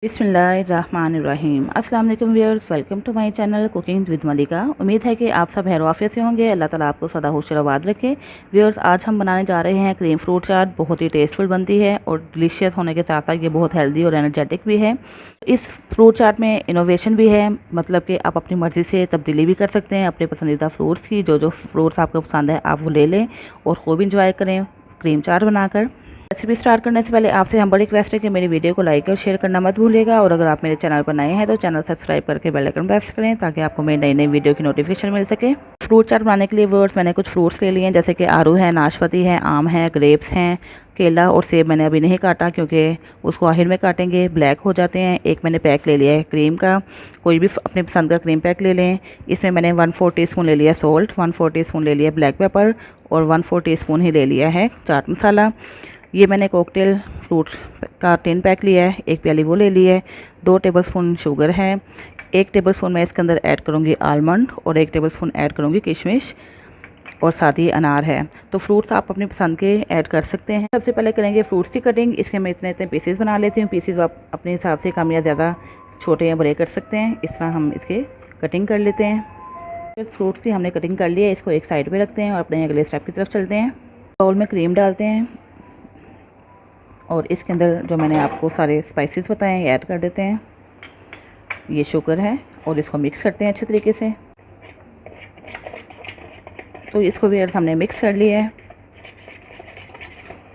बिस्मिल्लाहिर्रहमानिर्रहीम। अस्सलाम वालेकुम viewers, welcome to my channel cooking with Malika. उम्मीद है कि आप सब खैर आफियत से होंगे। अल्लाह ताला आपको सदा खुश आबाद रखे। व्यूअर्स, आज हम बनाने जा रहे हैं क्रीम फ्रूट चाट। बहुत ही टेस्टफुल बनती है और डिलीशियस होने के साथ साथ ये बहुत हेल्दी और एनर्जेटिक भी है। इस फ्रूट चाट में इनोवेशन भी है, मतलब कि आप अपनी मर्ज़ी से तब्दीली भी कर सकते हैं अपने पसंदीदा फ्रूट्स की। जो जो फ्रूट्स आपको पसंद है आप वो ले लें और खूब इंजॉय करें क्रीम चाट बनाकर। रेसिपी स्टार्ट करने से पहले आपसे हम बड़ी रिक्वेस्ट है कि मेरी वीडियो को लाइक और शेयर करना मत भूलिएगा, और अगर आप मेरे चैनल पर नए हैं तो चैनल सब्सक्राइब करके बेल आइकन प्रेस करें ताकि आपको मेरी नई नई वीडियो की नोटिफिकेशन मिल सके। फ्रूट चाट बनाने के लिए वर्ड्स मैंने कुछ फ्रूट्स ले लिए हैं, जैसे कि आड़ू है, नाशपाती है, आम है, ग्रेप्स हैं, केला और सेब मैंने अभी नहीं काटा क्योंकि उसको आखिर में काटेंगे, ब्लैक हो जाते हैं। एक मैंने पैक ले लिया है क्रीम का, कोई भी अपने पसंद का क्रीम पैक ले लें। इसमें मैंने 1/4 टीस्पून ले लिया सॉल्ट, 1/4 टीस्पून ले लिया ब्लैक पेपर और 1/4 टीस्पून ही ले लिया है चाट मसाला। ये मैंने कॉकटेल फ्रूट का 10 पैक लिया है, एक प्याली वो ले ली है। 2 टेबलस्पून शुगर है, 1 टेबलस्पून मैं इसके अंदर ऐड करूँगी आलमंड और 1 टेबलस्पून ऐड करूँगी किशमिश और साथ ही अनार है। तो फ्रूट्स आप अपनी पसंद के ऐड कर सकते हैं। सबसे पहले करेंगे फ्रूट्स की कटिंग। इसके मैं इतने इतने पीसेस बना लेती हूँ। पीसेस आप अपने हिसाब से कम या ज़्यादा छोटे या बड़े कर सकते हैं। इस तरह हम इसके कटिंग कर लेते हैं। फ्रूट्स की हमने कटिंग कर ली है, इसको एक साइड पर रखते हैं और अपने अगले स्टेप की तरफ चलते हैं। बाउल में क्रीम डालते हैं और इसके अंदर जो मैंने आपको सारे स्पाइसेस बताए हैं ऐड कर देते हैं। ये शुगर है और इसको मिक्स करते हैं अच्छे तरीके से। तो इसको भी हमने मिक्स कर लिया है।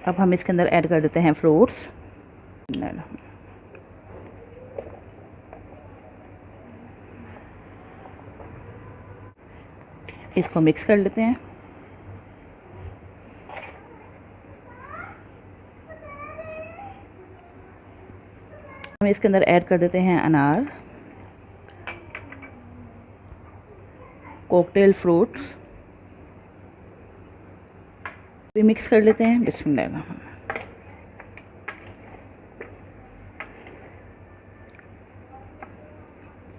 अब हम इसके अंदर ऐड कर देते हैं फ्रूट्स। इसको मिक्स कर लेते हैं। हम इसके अंदर ऐड कर देते हैं अनार, कॉकटेल फ्रूट्स भी मिक्स कर लेते हैं। बिस्मिल्लाह।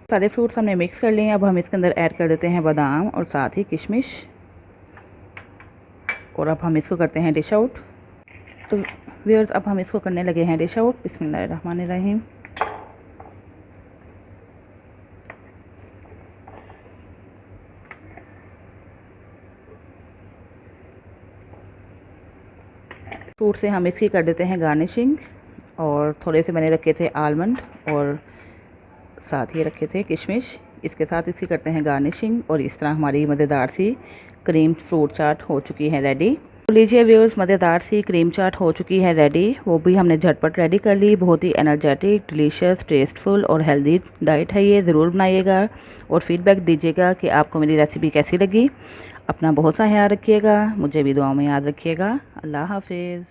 सारे फ्रूट्स हमने मिक्स कर लिए हैं। अब हम इसके अंदर ऐड कर देते हैं बादाम और साथ ही किशमिश, और अब हम इसको करते हैं डिश आउट। तो व्यूअर्स, अब हम इसको करने लगे हैं डिश आउट। बिस्मिल्लाहिर्रहमानिर्रहीम। फ्रूट से हम इसकी कर देते हैं गार्निशिंग, और थोड़े से मैंने रखे थे आलमंड और साथ ही रखे थे किशमिश। इसके साथ इसकी करते हैं गार्निशिंग, और इस तरह हमारी मज़ेदार सी क्रीम फ्रूट चाट हो चुकी है रेडी। तो लीजिए व्यूअर्स, मज़ेदार सी क्रीम चाट हो चुकी है रेडी। वो भी हमने झटपट रेडी कर ली। बहुत ही एनर्जेटिक, डिलीशियस, टेस्टफुल और हेल्दी डाइट है ये। ज़रूर बनाइएगा और फीडबैक दीजिएगा कि आपको मेरी रेसिपी कैसी लगी। अपना बहुत सा ख्याल रखिएगा, मुझे भी दुआओं में याद रखिएगा। अल्लाह हाफिज़।